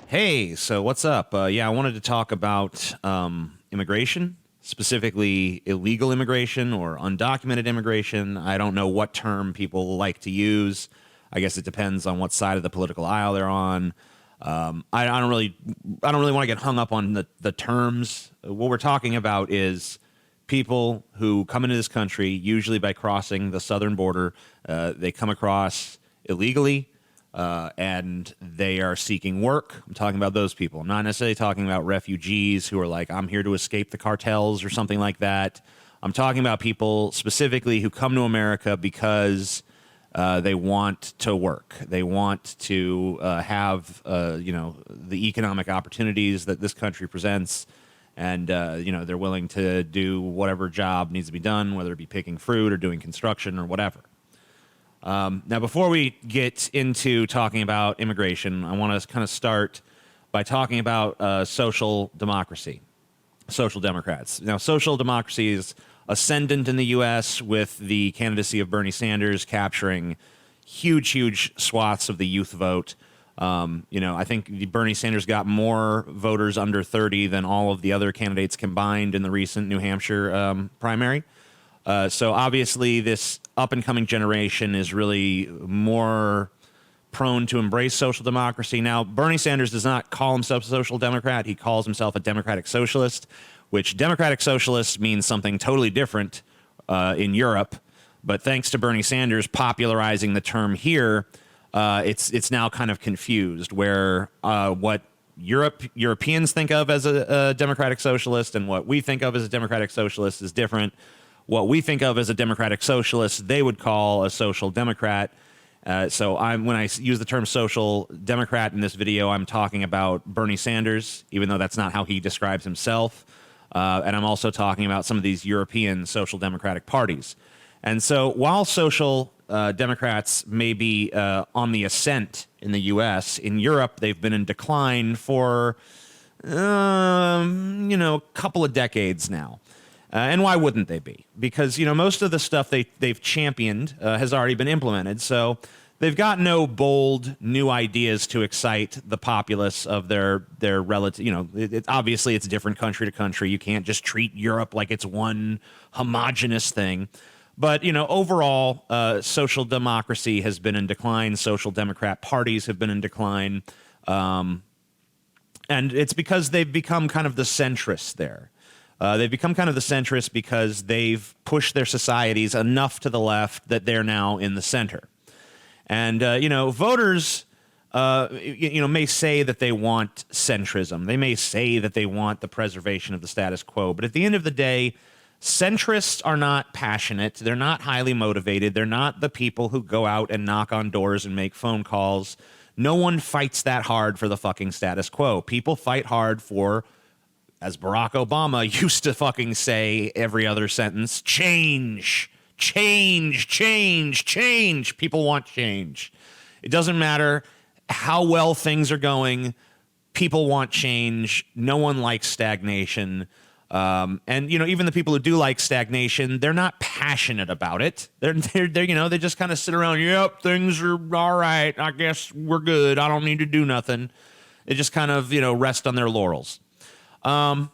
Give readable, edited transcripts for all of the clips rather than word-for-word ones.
Hey, so what's up? Yeah, I wanted to talk about immigration, specifically illegal immigration or undocumented immigration. I don't know what term people like to use. I guess it depends on what side of the political aisle they're on. I don't really want to get hung up on the terms. What we're talking about is people who come into this country, usually by crossing the southern border. They come across illegally and they are seeking work. I'm talking about those people. I'm not necessarily talking about refugees who are like, I'm here to escape the cartels or something like that. I'm talking about people specifically who come to America because they want to work. They want to have, the economic opportunities that this country presents. And, they're willing to do whatever job needs to be done, whether it be picking fruit or doing construction or whatever. Now, before we get into talking about immigration, I want to kind of start by talking about social democracy, social democrats. Now, social democracy is ascendant in the U.S. with the candidacy of Bernie Sanders capturing huge swaths of the youth vote. I think Bernie Sanders got more voters under 30 than all of the other candidates combined in the recent New Hampshire primary. So obviously, this up-and-coming generation is really more prone to embrace social democracy. Now, Bernie Sanders does not call himself a social democrat. He calls himself a democratic socialist, which democratic socialist means something totally different in Europe. But thanks to Bernie Sanders popularizing the term here, it's now kind of confused, where what Europeans think of as a democratic socialist and what we think of as a democratic socialist is different. What we think of as a democratic socialist, they would call a social democrat. So when I use the term social democrat in this video, I'm talking about Bernie Sanders, even though that's not how he describes himself. And I'm also talking about some of these European social democratic parties. And so while social Democrats may be on the ascent in the U.S., in Europe, they've been in decline for, a couple of decades now. And why wouldn't they be? Because, most of the stuff they've championed has already been implemented. So they've got no bold new ideas to excite the populace of their relative. Obviously, it's different country to country. You can't just treat Europe like it's one homogenous thing. But, overall, social democracy has been in decline. Social democrat parties have been in decline. And it's because they've become kind of the centrists there. They've become kind of the centrists because they've pushed their societies enough to the left that they're now in the center. And, voters, may say that they want centrism. They may say that they want the preservation of the status quo. But at the end of the day, centrists are not passionate. They're not highly motivated. They're not the people who go out and knock on doors and make phone calls. No one fights that hard for the fucking status quo. People fight hard for, as Barack Obama used to fucking say every other sentence, change. People want change. It doesn't matter how well things are going. People want change. No one likes stagnation. And even the people who do like stagnation, they're not passionate about it. They're they just kind of sit around. Yep, things are all right. I guess we're good. I don't need to do nothing. They just kind of rest on their laurels. As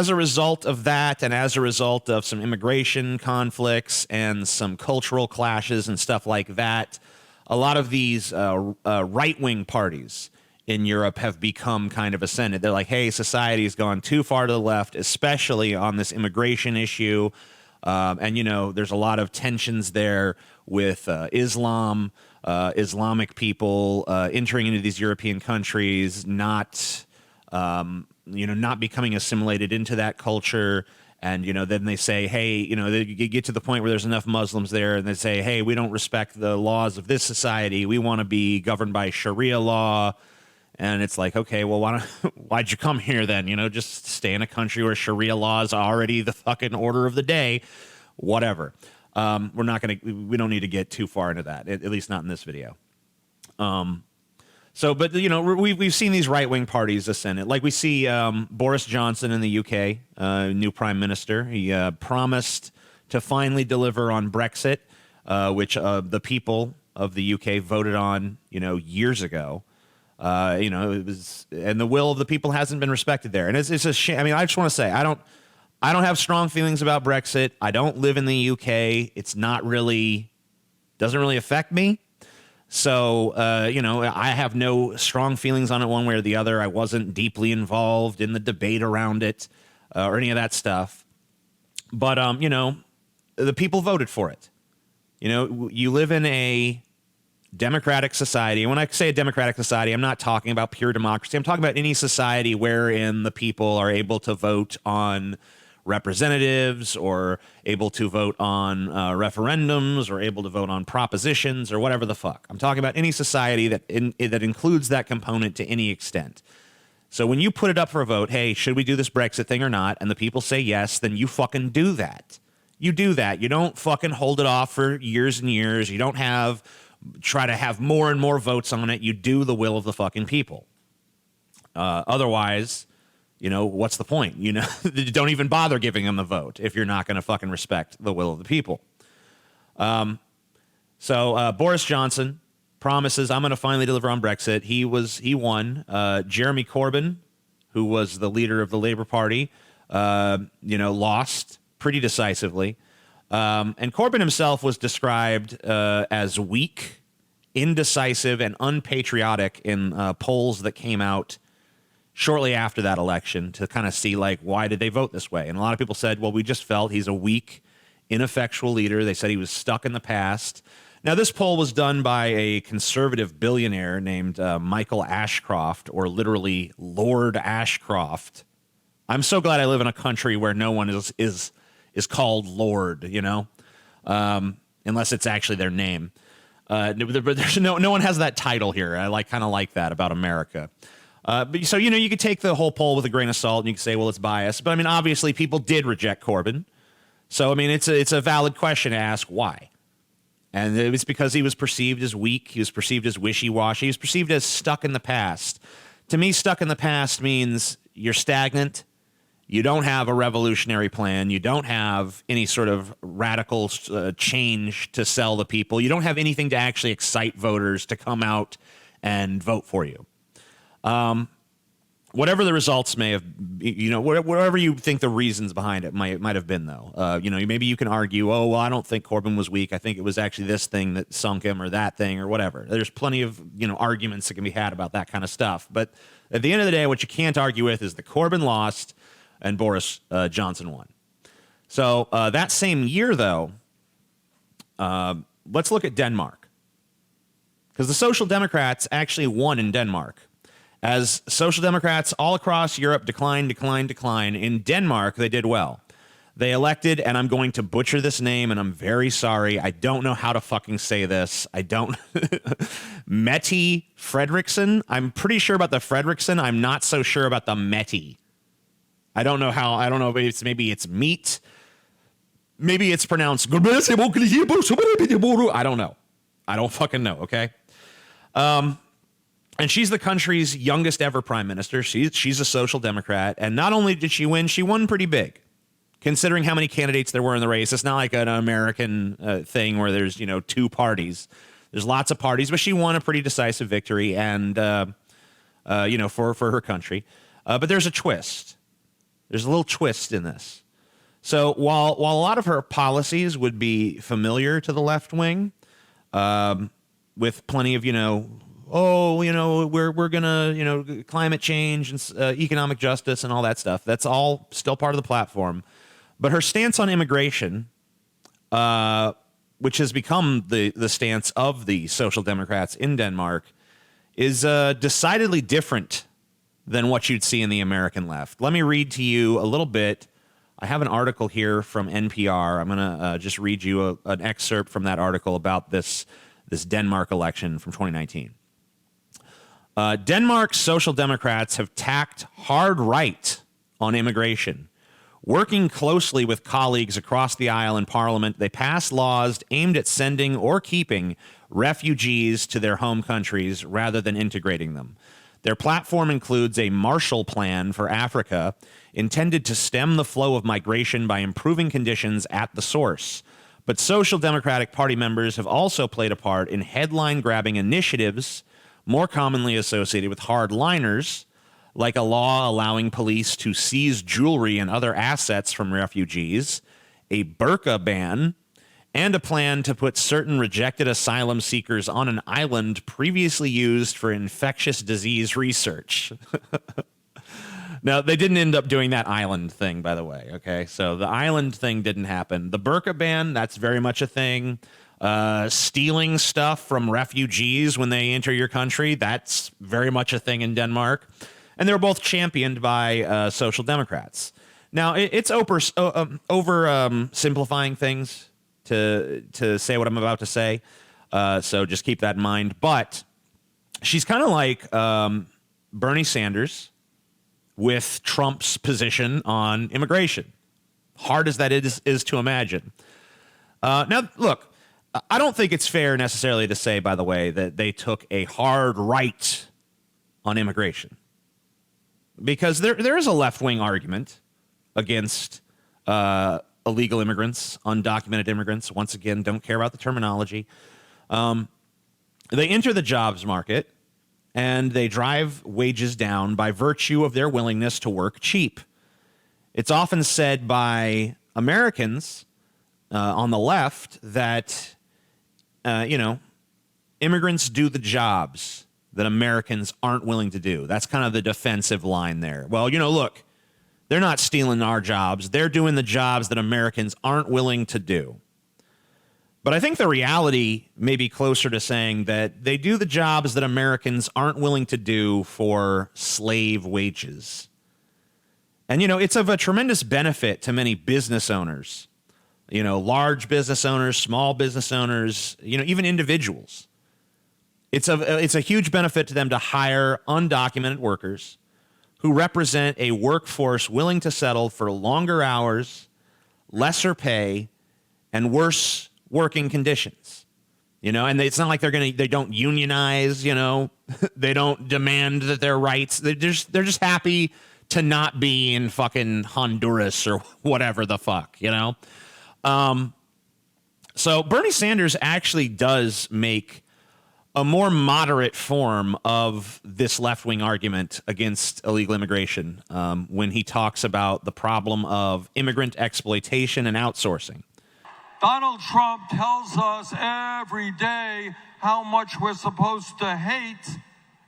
a result of that, and as a result of some immigration conflicts and some cultural clashes and stuff like that, a lot of these right-wing parties in Europe have become kind of ascended. They're like, hey, society's gone too far to the left, especially on this immigration issue. And there's a lot of tensions there with Islam, Islamic people entering into these European countries, not becoming assimilated into that culture. And, then they say, hey, they get to the point where there's enough Muslims there and they say, hey, we don't respect the laws of this society. We want to be governed by Sharia law. And it's like, okay, well, why'd you come here then? Just stay in a country where Sharia law is already the fucking order of the day. Whatever. We don't need to get too far into that, at least not in this video. But we've seen these right-wing parties ascend. Like we see Boris Johnson in the UK, new prime minister. He promised to finally deliver on Brexit, which the people of the UK voted on, years ago. It was, and the will of the people hasn't been respected there. And it's a shame. I mean, I just want to say, I don't have strong feelings about Brexit. I don't live in the UK. It's not really, doesn't really affect me. So, I have no strong feelings on it one way or the other. I wasn't deeply involved in the debate around it or any of that stuff. But, the people voted for it. You live in a democratic society. And when I say a democratic society, I'm not talking about pure democracy. I'm talking about any society wherein the people are able to vote on representatives or able to vote on referendums or able to vote on propositions or whatever the fuck. I'm talking about any society that includes that component to any extent. So when you put it up for a vote, hey, should we do this Brexit thing or not? And the people say yes, then you fucking do that. You do that. You don't fucking hold it off for years and years. You don't try to have more and more votes on it. You do the will of the fucking people. Otherwise, what's the point? Don't even bother giving them the vote if you're not going to fucking respect the will of the people. So Boris Johnson promises, I'm going to finally deliver on Brexit. He won. Jeremy Corbyn, who was the leader of the Labour Party, lost pretty decisively. And Corbyn himself was described as weak, indecisive, and unpatriotic in polls that came out shortly after that election to kind of see, why did they vote this way? And a lot of people said, well, we just felt he's a weak, ineffectual leader. They said he was stuck in the past. Now, this poll was done by a conservative billionaire named Michael Ashcroft, or literally Lord Ashcroft. I'm so glad I live in a country where no one is called Lord, unless it's actually their name. But there's no one has that title here. I kind of like that about America. So you could take the whole poll with a grain of salt, and you could say, well, it's biased. But I mean, obviously, people did reject Corbyn. So I mean, it's a valid question to ask why. And it was because he was perceived as weak. He was perceived as wishy-washy. He was perceived as stuck in the past. To me, stuck in the past means you're stagnant. You don't have a revolutionary plan. You don't have any sort of radical change to sell the people. You don't have anything to actually excite voters to come out and vote for you. Whatever the results may have, whatever you think the reasons behind it might have been, though. Maybe you can argue, oh, well, I don't think Corbyn was weak. I think it was actually this thing that sunk him or that thing or whatever. There's plenty of, arguments that can be had about that kind of stuff. But at the end of the day, what you can't argue with is that Corbyn lost and Boris Johnson won. So that same year, though, let's look at Denmark. Because the Social Democrats actually won in Denmark. As Social Democrats all across Europe declined, in Denmark, they did well. They elected, and I'm going to butcher this name, and I'm very sorry. I don't know how to fucking say this. I don't. Mette Frederiksen. I'm pretty sure about the Frederiksen. I'm not so sure about the Mette. I don't know if maybe it's meat. Maybe it's pronounced. I don't know. I don't fucking know, okay? And she's the country's youngest ever prime minister. She's a social democrat. And not only did she won pretty big, considering how many candidates there were in the race. It's not like an American thing where there's, two parties. There's lots of parties, but she won a pretty decisive victory and, for her country. But there's a twist. There's a little twist in this. So while a lot of her policies would be familiar to the left wing, with plenty of, we're gonna, climate change and economic justice and all that stuff. That's all still part of the platform. But her stance on immigration, which has become the stance of the Social Democrats in Denmark, is decidedly different than what you'd see in the American left. Let me read to you a little bit. I have an article here from NPR. I'm going to just read you an excerpt from that article about this Denmark election from 2019. Denmark's Social Democrats have tacked hard right on immigration. Working closely with colleagues across the aisle in Parliament, they passed laws aimed at sending or keeping refugees to their home countries rather than integrating them. Their platform includes a Marshall Plan for Africa intended to stem the flow of migration by improving conditions at the source. But Social Democratic Party members have also played a part in headline-grabbing initiatives more commonly associated with hardliners, like a law allowing police to seize jewelry and other assets from refugees, a burqa ban, and a plan to put certain rejected asylum seekers on an island previously used for infectious disease research. Now, they didn't end up doing that island thing, by the way, okay? So the island thing didn't happen. The burqa ban, that's very much a thing. Stealing stuff from refugees when they enter your country, that's very much a thing in Denmark. And they were both championed by social democrats. Now, it's simplifying things to say what I'm about to say. So just keep that in mind. But she's kind of like Bernie Sanders with Trump's position on immigration. Hard as that is to imagine. Now, look, I don't think it's fair necessarily to say, by the way, that they took a hard right on immigration. Because there is a left-wing argument against illegal immigrants, undocumented immigrants. Once again, don't care about the terminology. They enter the jobs market, and they drive wages down by virtue of their willingness to work cheap. It's often said by Americans on the left that, immigrants do the jobs that Americans aren't willing to do. That's kind of the defensive line there. Well, look, they're not stealing our jobs. They're doing the jobs that Americans aren't willing to do. But I think the reality may be closer to saying that they do the jobs that Americans aren't willing to do for slave wages. And, it's of a tremendous benefit to many business owners, large business owners, small business owners, even individuals. It's a huge benefit to them to hire undocumented workers who represent a workforce willing to settle for longer hours, lesser pay, and worse working conditions. And it's not like they don't unionize, they don't demand that their rights. They're just happy to not be in fucking Honduras or whatever the fuck, So Bernie Sanders actually does make a more moderate form of this left-wing argument against illegal immigration when he talks about the problem of immigrant exploitation and outsourcing. Donald Trump tells us every day how much we're supposed to hate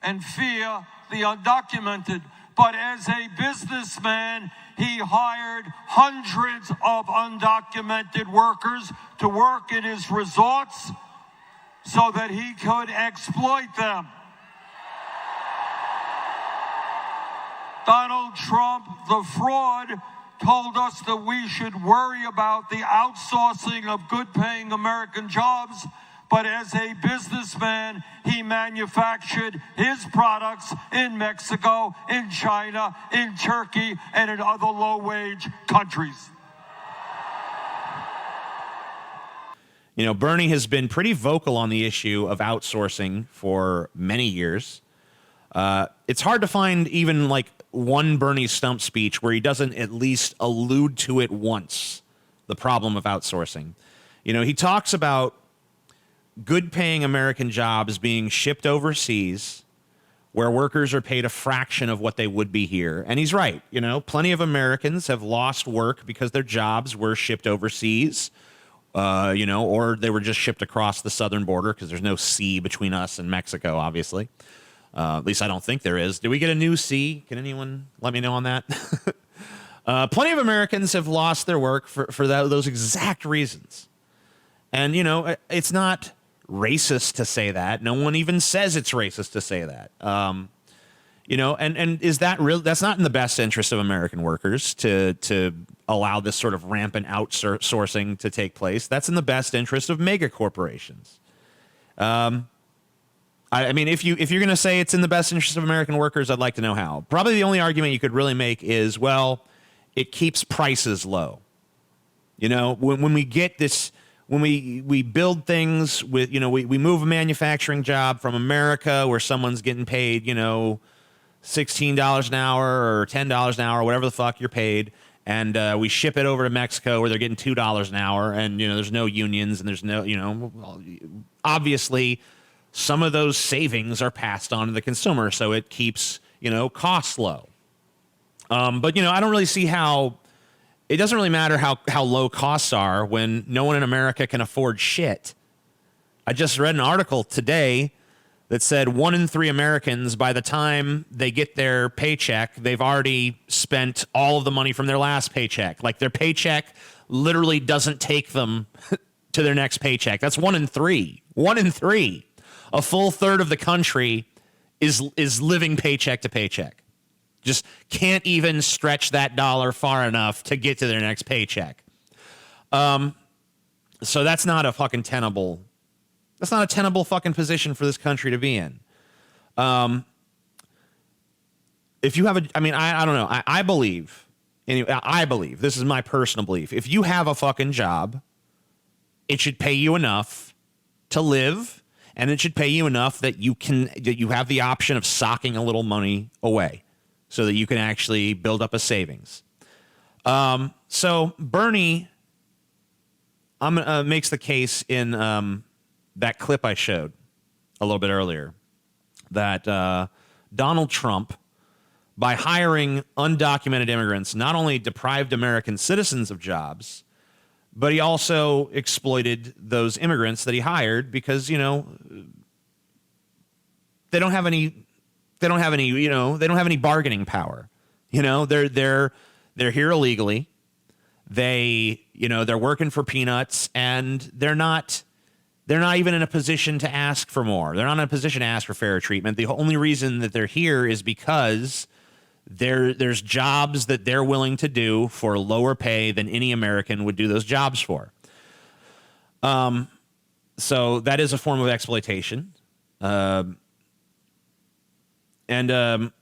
and fear the undocumented. But as a businessman, he hired hundreds of undocumented workers to work in his resorts so that he could exploit them. Donald Trump, the fraud, told us that we should worry about the outsourcing of good-paying American jobs, but as a businessman, he manufactured his products in Mexico, in China, in Turkey, and in other low-wage countries. Bernie has been pretty vocal on the issue of outsourcing for many years. It's hard to find even like one Bernie stump speech where he doesn't at least allude to it once, the problem of outsourcing. He talks about good-paying American jobs being shipped overseas where workers are paid a fraction of what they would be here. And he's right. Plenty of Americans have lost work because their jobs were shipped overseas, or they were just shipped across the southern border because there's no sea between us and Mexico, obviously. At least I don't think there is. Do we get a new sea? Can anyone let me know on that? Plenty of Americans have lost their work for those exact reasons. And, it's not racist to say that. No one even says it's racist to say that. And is that real? That's not in the best interest of American workers to allow this sort of rampant outsourcing to take place. That's in the best interest of mega corporations. I mean, if you're going to say it's in the best interest of American workers, I'd like to know how. Probably the only argument you could really make is, well, it keeps prices low. When we get this, when we build things with, we move a manufacturing job from America where someone's getting paid, $16 an hour or $10 an hour, whatever the fuck you're paid, and we ship it over to Mexico where they're getting $2 an hour, and there's no unions and there's no, obviously some of those savings are passed on to the consumer, so it keeps, costs low. But, I don't really see how it doesn't really matter how low costs are when no one in America can afford shit. I just read an article today that said 1 in 3 Americans, by the time they get their paycheck, they've already spent all of the money from their last paycheck. Like their paycheck literally doesn't take them to their next paycheck. That's 1 in 3. 1 in 3. A full third of the country is living paycheck to paycheck. Just can't even stretch that dollar far enough to get to their next paycheck. So that's not a fucking tenable. That's not a tenable fucking position for this country to be in. If you have I don't know. I believe, anyway, I believe, this is my personal belief. If you have a fucking job, it should pay you enough to live, and it should pay you enough that you have the option of socking a little money away so that you can actually build up a savings. So Bernie makes the case in that clip I showed a little bit earlier that Donald Trump, by hiring undocumented immigrants, not only deprived American citizens of jobs, but he also exploited those immigrants that he hired because, they don't have any bargaining power. They're here illegally. They're working for peanuts, and they're not even in a position to ask for more. They're not in a position to ask for fairer treatment. The only reason that they're here is because there's jobs that they're willing to do for lower pay than any American would do those jobs for. So that is a form of exploitation. You can't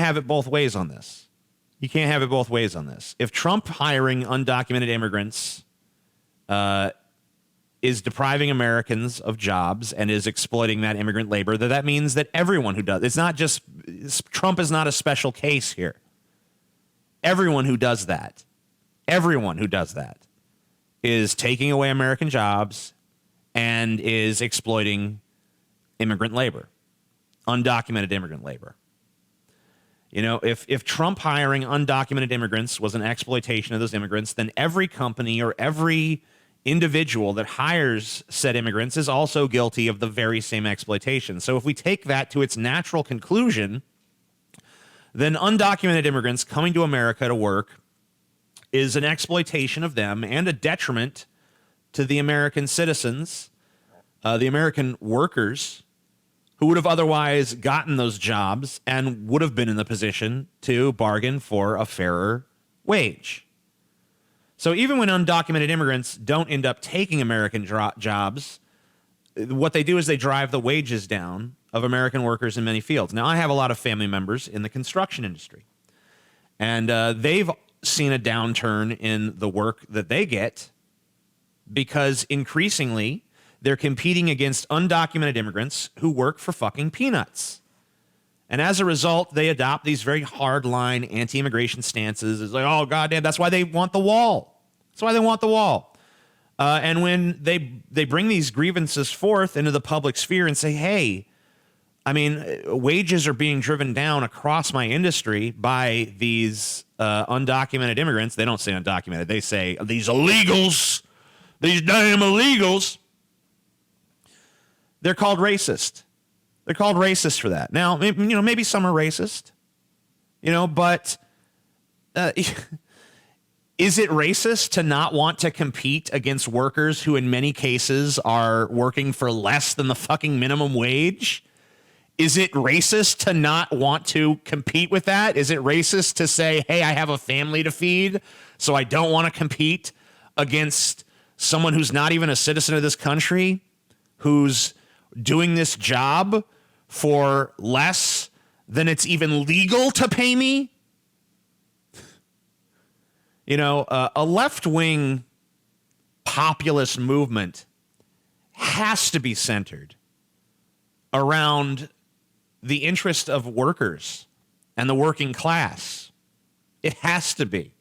have it both ways on this. You can't have it both ways on this. If Trump hiring undocumented immigrants is depriving Americans of jobs and is exploiting that immigrant labor, that means that everyone who does, Trump is not a special case here. Everyone who does that is taking away American jobs and is exploiting immigrant labor, undocumented immigrant labor. If Trump hiring undocumented immigrants was an exploitation of those immigrants, then every company or every individual that hires said immigrants is also guilty of the very same exploitation. So if we take that to its natural conclusion, then undocumented immigrants coming to America to work is an exploitation of them and a detriment to the American citizens, the American workers who would have otherwise gotten those jobs and would have been in the position to bargain for a fairer wage. So even when undocumented immigrants don't end up taking American jobs, what they do is they drive the wages down of American workers in many fields. Now, I have a lot of family members in the construction industry, and they've seen a downturn in the work that they get because increasingly they're competing against undocumented immigrants who work for fucking peanuts. And as a result, they adopt these very hardline anti-immigration stances. It's like, oh, goddamn, that's why they want the wall. That's why they want the wall. And when they bring these grievances forth into the public sphere and say, hey, wages are being driven down across my industry by these undocumented immigrants. They don't say undocumented. They say these illegals, these damn illegals. They're called racist. They're called racist for that. Now, maybe some are racist, but is it racist to not want to compete against workers who in many cases are working for less than the fucking minimum wage? Is it racist to not want to compete with that? Is it racist to say, hey, I have a family to feed, so I don't want to compete against someone who's not even a citizen of this country, who's doing this job for less than it's even legal to pay me? A left-wing populist movement has to be centered around the interest of workers and the working class. It has to be.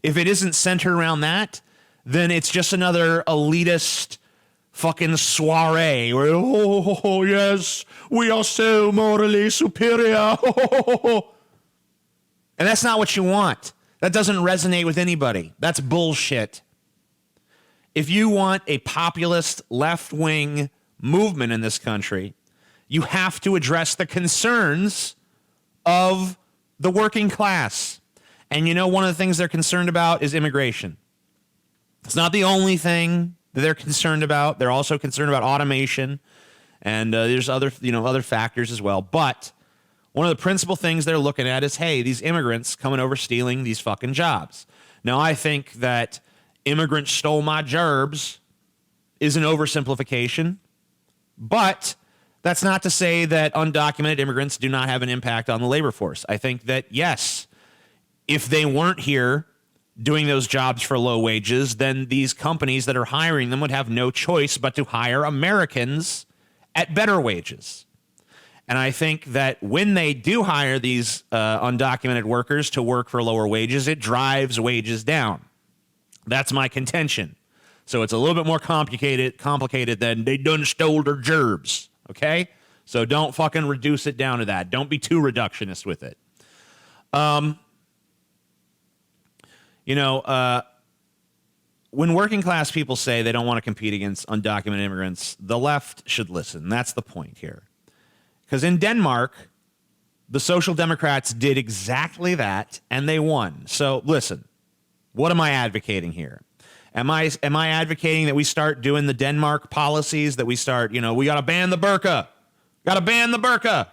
If it isn't centered around that, then it's just another elitist fucking soiree where, oh, yes, we are so morally superior. And that's not what you want. That doesn't resonate with anybody. That's bullshit. If you want a populist left-wing movement in this country, you have to address the concerns of the working class. And you know, one of the things they're concerned about is immigration. It's not the only thing that they're concerned about. They're also concerned about automation, and there's other factors as well. But one of the principal things they're looking at is, hey, these immigrants coming over stealing these fucking jobs. Now, I think that immigrants stole my gerbs is an oversimplification, but that's not to say that undocumented immigrants do not have an impact on the labor force. I think that, yes, if they weren't here doing those jobs for low wages, then these companies that are hiring them would have no choice but to hire Americans at better wages. And I think that when they do hire these undocumented workers to work for lower wages, it drives wages down. That's my contention. So it's a little bit more complicated than they done stole their gerbs, okay? So don't fucking reduce it down to that. Don't be too reductionist with it. When working class people say they don't want to compete against undocumented immigrants, the left should listen. That's the point here. Because in Denmark, the Social Democrats did exactly that, and they won. So listen, what am I advocating here? Am I advocating that we start doing the Denmark policies, that we start, we got to ban the burqa. Got to ban the burqa.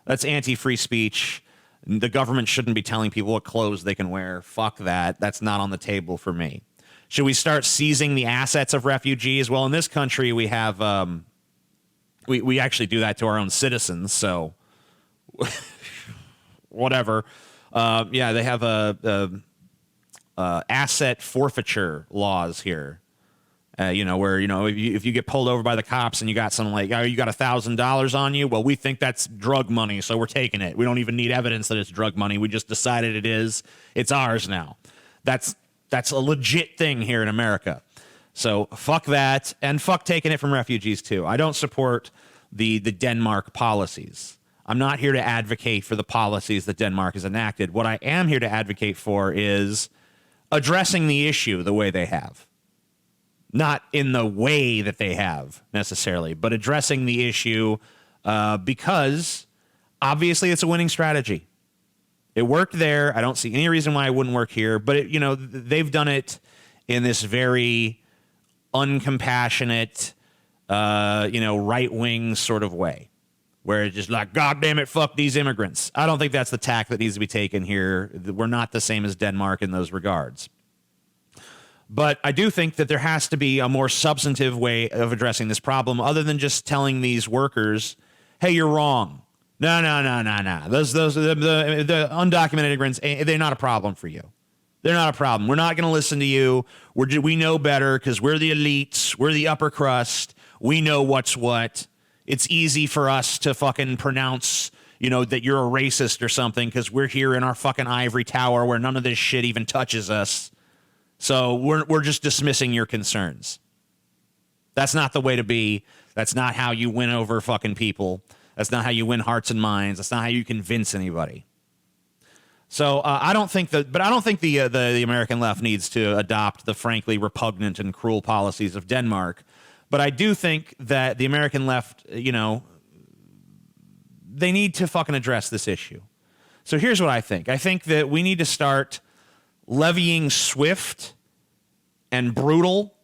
That's anti-free speech. The government shouldn't be telling people what clothes they can wear. Fuck that. That's not on the table for me. Should we start seizing the assets of refugees? Well, in this country, we have, we actually do that to our own citizens. So whatever. They have asset forfeiture laws here. Where, if you get pulled over by the cops and you got something like, oh, you got $1,000 on you. Well, we think that's drug money, so we're taking it. We don't even need evidence that it's drug money. We just decided it is. It's ours now. That's a legit thing here in America. So fuck that, and fuck taking it from refugees too. I don't support the Denmark policies. I'm not here to advocate for the policies that Denmark has enacted. What I am here to advocate for is addressing the issue the way they have. Not in the way that they have necessarily, but addressing the issue because obviously it's a winning strategy. It worked there. I don't see any reason why it wouldn't work here, but they've done it in this very uncompassionate, right-wing sort of way, where it's just like, God damn it, fuck these immigrants. I don't think that's the tack that needs to be taken here. We're not the same as Denmark in those regards. But I do think that there has to be a more substantive way of addressing this problem other than just telling these workers, hey, you're wrong. No. Those the undocumented immigrants, they're not a problem for you. They're not a problem. We're not going to listen to you. We know better because we're the elites. We're the upper crust. We know what's what. It's easy for us to fucking pronounce, that you're a racist or something because we're here in our fucking ivory tower where none of this shit even touches us. So we're just dismissing your concerns. That's not the way to be. That's not how you win over fucking people. That's not how you win hearts and minds. That's not how you convince anybody. So I don't think the American left needs to adopt the frankly repugnant and cruel policies of Denmark. But I do think that the American left, they need to fucking address this issue. So here's what I think. I think that we need to start levying swift and brutal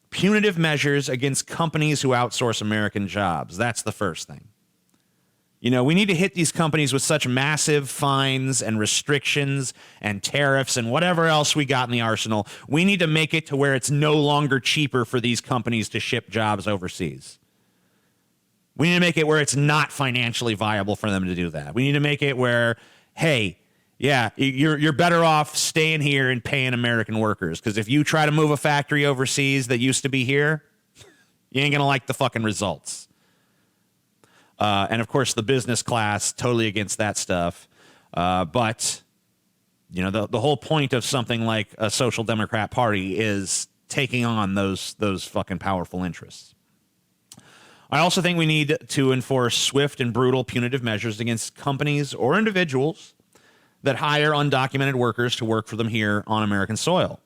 punitive measures against companies who outsource American jobs. That's the first thing. We need to hit these companies with such massive fines and restrictions and tariffs and whatever else we got in the arsenal. We need to make it to where it's no longer cheaper for these companies to ship jobs overseas. We need to make it where it's not financially viable for them to do that. We need to make it where, hey, yeah, you're better off staying here and paying American workers. Because if you try to move a factory overseas that used to be here, you ain't going to like the fucking results. And, of course, the business class, totally against that stuff. But, the whole point of something like a social democrat party is taking on those fucking powerful interests. I also think we need to enforce swift and brutal punitive measures against companies or individuals that hire undocumented workers to work for them here on American soil.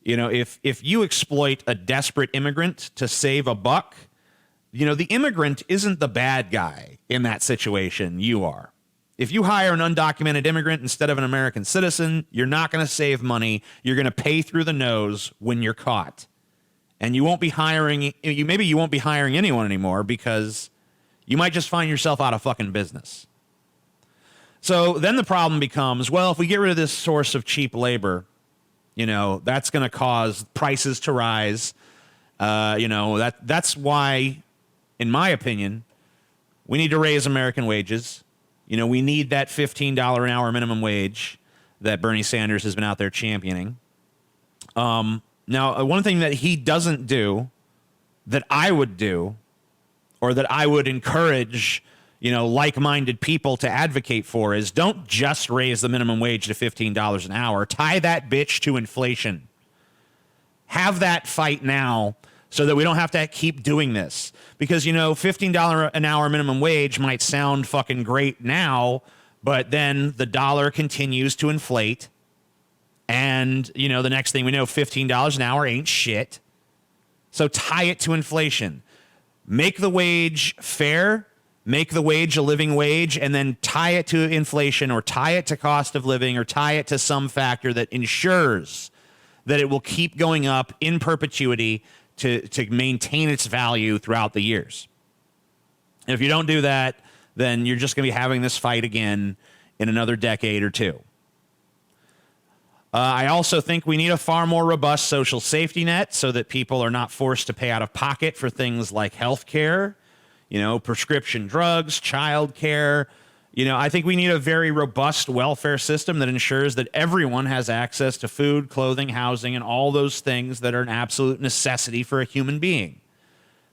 You know, if you exploit a desperate immigrant to save a buck, you know, the immigrant isn't the bad guy in that situation. You are. If you hire an undocumented immigrant instead of an American citizen, you're not going to save money. You're going to pay through the nose when you're caught. And you won't be hiring, maybe you won't be hiring anyone anymore because you might just find yourself out of fucking business. So then the problem becomes, well, if we get rid of this source of cheap labor, you know, that's going to cause prices to rise. You know, that's why, in my opinion, we need to raise American wages. You know, we need that $15 an hour minimum wage that Bernie Sanders has been out there championing. Now, one thing that he doesn't do that I would do, or that I would encourage, you know, like-minded people to advocate for, is don't just raise the minimum wage to $15 an hour. Tie that bitch to inflation. Have that fight now so that we don't have to keep doing this. Because, you know, $15 an hour minimum wage might sound fucking great now, but then the dollar continues to inflate. And, you know, the next thing we know, $15 an hour ain't shit. So tie it to inflation. Make the wage fair, make the wage a living wage, and then tie it to inflation or tie it to cost of living or tie it to some factor that ensures that it will keep going up in perpetuity to maintain its value throughout the years. And if you don't do that, then you're just going to be having this fight again in another decade or two. I also think we need a far more robust social safety net so that people are not forced to pay out of pocket for things like health care, you know, prescription drugs, child care. You know, I think we need a very robust welfare system that ensures that everyone has access to food, clothing, housing, and all those things that are an absolute necessity for a human being.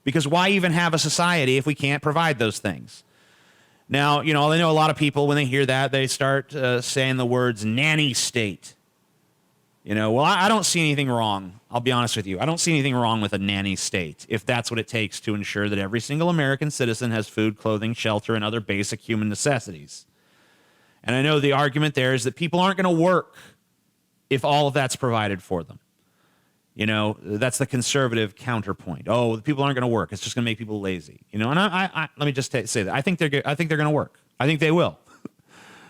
Because why even have a society if we can't provide those things? Now, you know, I know a lot of people, when they hear that, they start saying the words nanny state. You know, well, I don't see anything wrong. I'll be honest with you. I don't see anything wrong with a nanny state if that's what it takes to ensure that every single American citizen has food, clothing, shelter, and other basic human necessities. And I know the argument there is that people aren't going to work if all of that's provided for them. You know, that's the conservative counterpoint. Oh, the people aren't going to work. It's just going to make people lazy. You know, and I let me just say that. I think they're going to work. I think they will.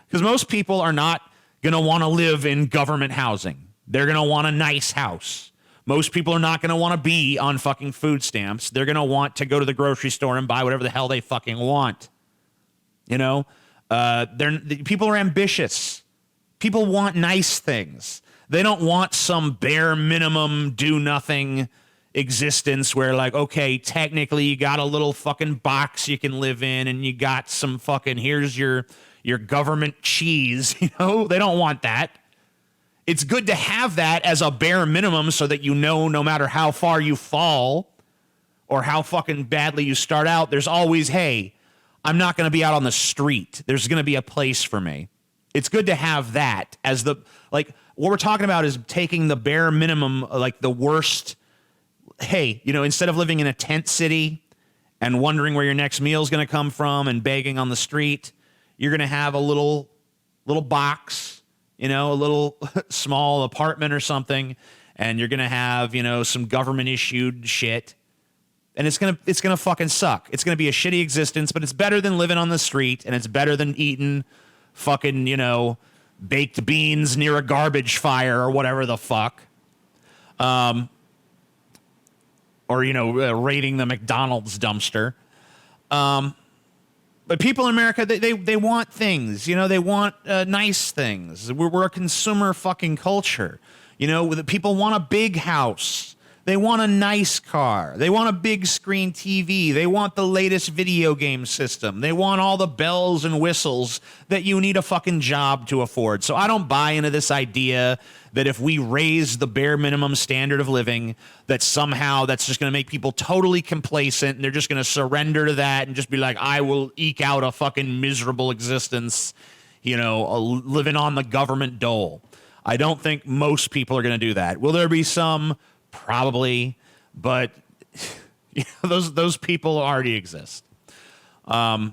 Because most people are not going to want to live in government housing. They're going to want a nice house. Most people are not going to want to be on fucking food stamps. They're going to want to go to the grocery store and buy whatever the hell they fucking want. You know, people are ambitious. People want nice things. They don't want some bare minimum do nothing existence where, like, okay, technically you got a little fucking box you can live in and you got some fucking, here's your government cheese. You know, they don't want that. It's good to have that as a bare minimum so that you know no matter how far you fall or how fucking badly you start out, there's always, hey, I'm not going to be out on the street. There's going to be a place for me. It's good to have that as the, like, what we're talking about is taking the bare minimum, like the worst. Hey, you know, instead of living in a tent city and wondering where your next meal is going to come from and begging on the street, you're going to have a little box. You know, a little small apartment or something, and you're going to have, you know, some government issued shit. And it's going to fucking suck. It's going to be a shitty existence, but it's better than living on the street, and it's better than eating fucking, you know, baked beans near a garbage fire or whatever the fuck. Or, you know, raiding the McDonald's dumpster. But people in America, they want things, you know, they want nice things. We're a consumer fucking culture. You know, people want a big house. They want a nice car. They want a big screen TV. They want the latest video game system. They want all the bells and whistles that you need a fucking job to afford. So I don't buy into this idea that if we raise the bare minimum standard of living, that somehow that's just going to make people totally complacent and they're just going to surrender to that and just be like, I will eke out a fucking miserable existence, you know, living on the government dole. I don't think most people are going to do that. Will there be some Probably, but those people already exist. And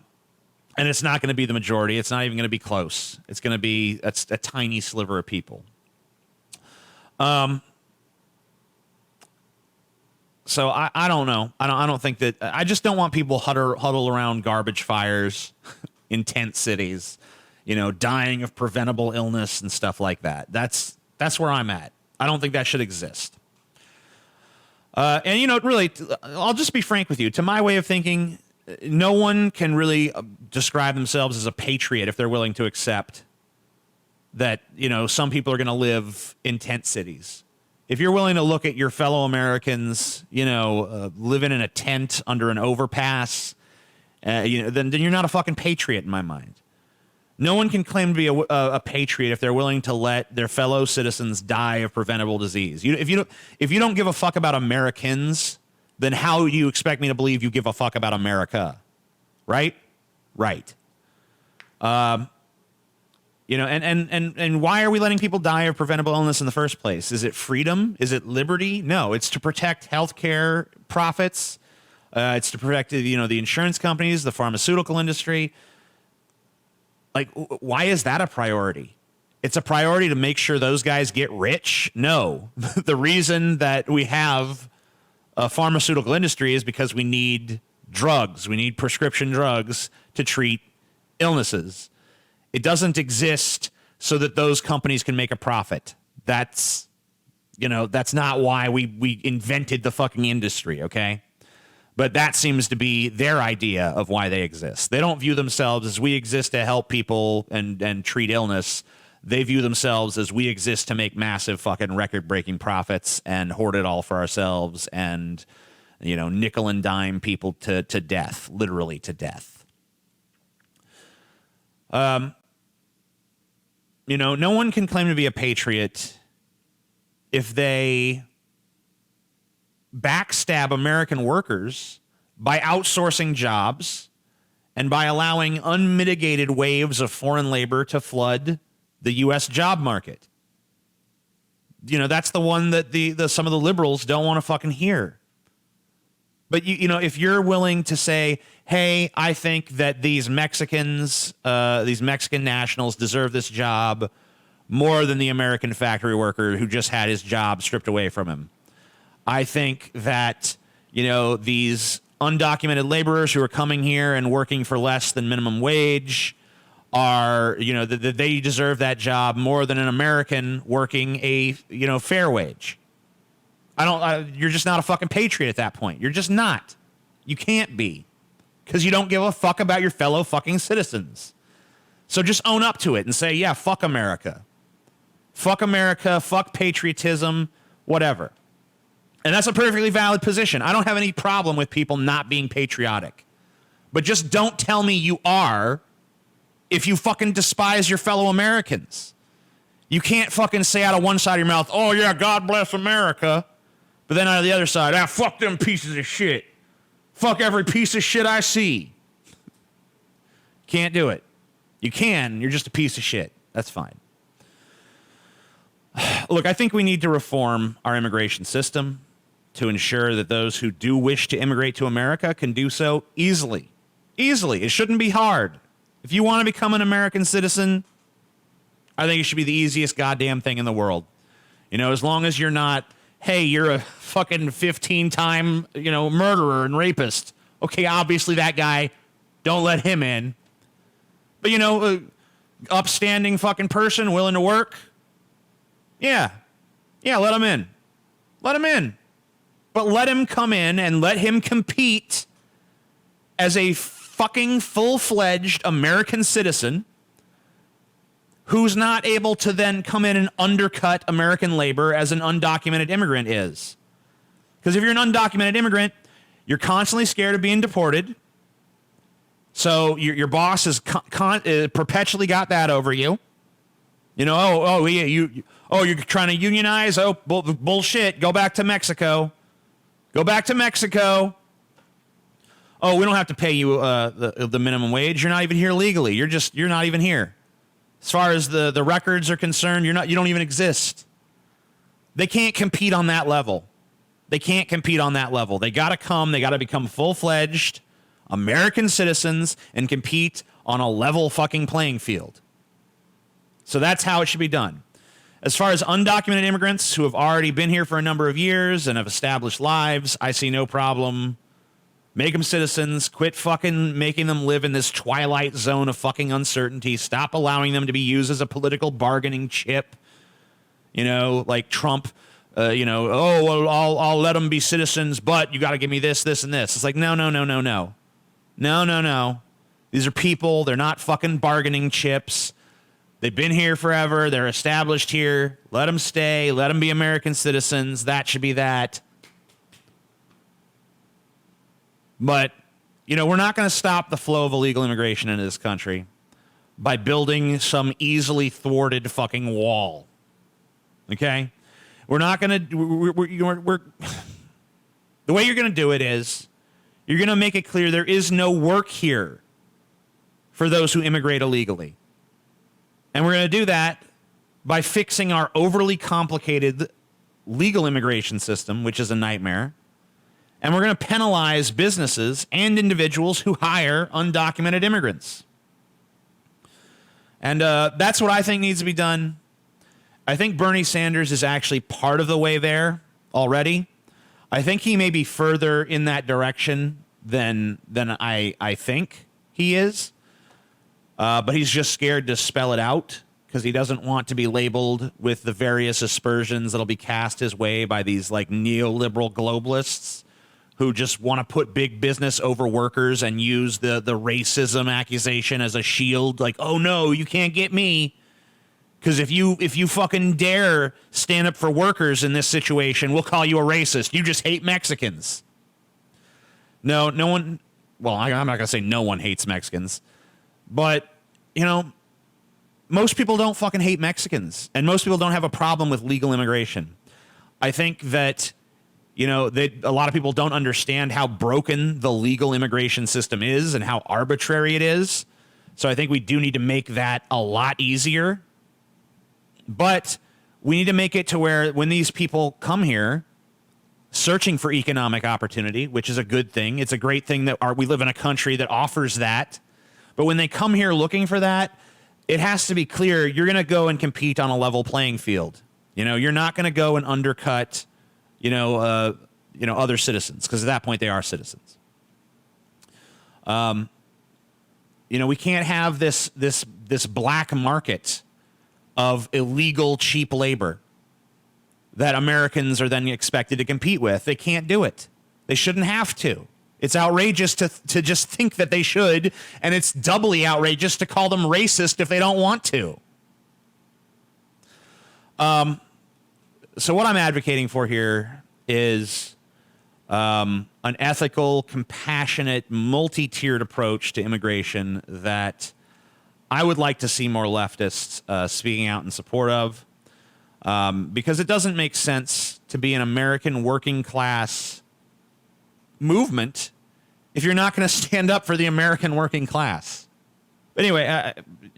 it's not going to be the majority. It's not even going to be close. It's going to be a tiny sliver of people. So I don't know. I don't think that. I just don't want people huddle around garbage fires in tent cities, dying of preventable illness and stuff like that. That's where I'm at. I don't think that should exist. And really, I'll just be frank with you. To my way of thinking, no one can really describe themselves as a patriot if they're willing to accept that, some people are going to live in tent cities. If you're willing to look at your fellow Americans, living in a tent under an overpass, then you're not a fucking patriot in my mind. No one can claim to be a patriot if they're willing to let their fellow citizens die of preventable disease. If you don't give a fuck about Americans, then how do you expect me to believe you give a fuck about America? Right? Right. And why are we letting people die of preventable illness in the first place? Is it freedom? Is it liberty? No, it's to protect healthcare profits. It's to protect, the insurance companies, the pharmaceutical industry. Like, why is that a priority? It's a priority to make sure those guys get rich? No. The reason that we have a pharmaceutical industry is because we need drugs. We need prescription drugs to treat illnesses. It doesn't exist so that those companies can make a profit. That's not why we invented the fucking industry, okay? But that seems to be their idea of why they exist. They don't view themselves as we exist to help people and treat illness. They view themselves as we exist to make massive fucking record-breaking profits and hoard it all for ourselves and, nickel and dime people to death, literally to death. No one can claim to be a patriot if they backstab American workers by outsourcing jobs and by allowing unmitigated waves of foreign labor to flood the U.S. job market. That's the one that some of the liberals don't want to fucking hear. But if you're willing to say, hey, I think that these Mexican nationals deserve this job more than the American factory worker who just had his job stripped away from him. I think that, these undocumented laborers who are coming here and working for less than minimum wage are, that they deserve that job more than an American working a, fair wage. You're just not a fucking patriot at that point. You're just not. You can't be. Because you don't give a fuck about your fellow fucking citizens. So just own up to it and say, yeah, fuck America. Fuck America, fuck patriotism, whatever. And that's a perfectly valid position. I don't have any problem with people not being patriotic. But just don't tell me you are if you fucking despise your fellow Americans. You can't fucking say out of one side of your mouth, oh yeah, God bless America. But then out of the other side, fuck them pieces of shit. Fuck every piece of shit I see. Can't do it. You can, you're just a piece of shit. That's fine. Look, I think we need to reform our immigration system to ensure that those who do wish to immigrate to America can do so easily. Easily. It shouldn't be hard. If you want to become an American citizen, I think it should be the easiest goddamn thing in the world. As long as you're not, hey, you're a fucking 15-time, murderer and rapist. Okay, obviously that guy, don't let him in. But, upstanding fucking person willing to work, yeah, let him in. Let him in. But let him come in and let him compete as a fucking full-fledged American citizen who's not able to then come in and undercut American labor as an undocumented immigrant is. Because if you're an undocumented immigrant, you're constantly scared of being deported. So your boss has perpetually got that over you. You're trying to unionize? Oh, bullshit. Go back to Mexico. Go back to Mexico. Oh, we don't have to pay you the minimum wage. You're not even here legally. You're not even here. As far as the records are concerned, you don't even exist. They can't compete on that level. They can't compete on that level. They got to become full-fledged American citizens and compete on a level fucking playing field. So that's how it should be done. As far as undocumented immigrants who have already been here for a number of years and have established lives, I see no problem. Make them citizens. Quit fucking making them live in this twilight zone of fucking uncertainty. Stop allowing them to be used as a political bargaining chip. You know, like Trump, oh, well, I'll let them be citizens, but you got to give me this, this, and this. It's like, no. No. These are people. They're not fucking bargaining chips. They've been here forever. They're established here. Let them stay. Let them be American citizens. That should be that. But, we're not going to stop the flow of illegal immigration into this country by building some easily thwarted fucking wall. Okay? We're not going to... The way you're going to do it is you're going to make it clear there is no work here for those who immigrate illegally. And we're going to do that by fixing our overly complicated legal immigration system, which is a nightmare. And we're going to penalize businesses and individuals who hire undocumented immigrants. And that's what I think needs to be done. I think Bernie Sanders is actually part of the way there already. I think he may be further in that direction than I think he is. But he's just scared to spell it out because he doesn't want to be labeled with the various aspersions that'll be cast his way by these like neoliberal globalists who just want to put big business over workers and use the racism accusation as a shield. Like, oh no, you can't get me. Because if you fucking dare stand up for workers in this situation, we'll call you a racist. You just hate Mexicans. No one. Well, I'm not going to say no one hates Mexicans. But, most people don't fucking hate Mexicans. And most people don't have a problem with legal immigration. I think that, a lot of people don't understand how broken the legal immigration system is and how arbitrary it is. So I think we do need to make that a lot easier. But we need to make it to where when these people come here searching for economic opportunity, which is a good thing. It's a great thing that we live in a country that offers that. But when they come here looking for that, it has to be clear you're going to go and compete on a level playing field. You're not going to go and undercut, other citizens, because at that point they are citizens. We can't have this black market of illegal cheap labor that Americans are then expected to compete with. They can't do it. They shouldn't have to. It's outrageous to just think that they should, and it's doubly outrageous to call them racist if they don't want to. So what I'm advocating for here is an ethical, compassionate, multi-tiered approach to immigration that I would like to see more leftists speaking out in support of, because it doesn't make sense to be an American working class movement if you're not going to stand up for the American working class. But anyway,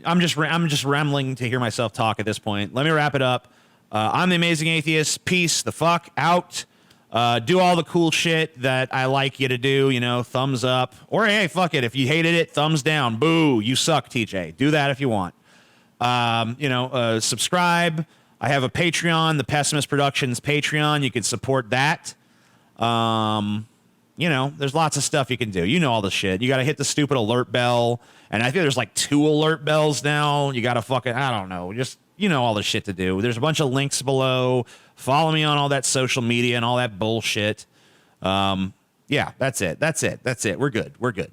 I'm just rambling to hear myself talk at this point. Let me wrap it up. I'm the Amazing Atheist. Peace the fuck out. Do all the cool shit that I like you to do, thumbs up. Or, hey, fuck it. If you hated it, thumbs down. Boo, you suck, TJ. Do that if you want. Subscribe. I have a Patreon, the Pessimist Productions Patreon. You can support that. There's lots of stuff you can do. All the shit. You got to hit the stupid alert bell. And I think there's like 2 alert bells now. You got to fucking, I don't know. Just, all the shit to do. There's a bunch of links below. Follow me on all that social media and all that bullshit. Yeah, that's it. We're good.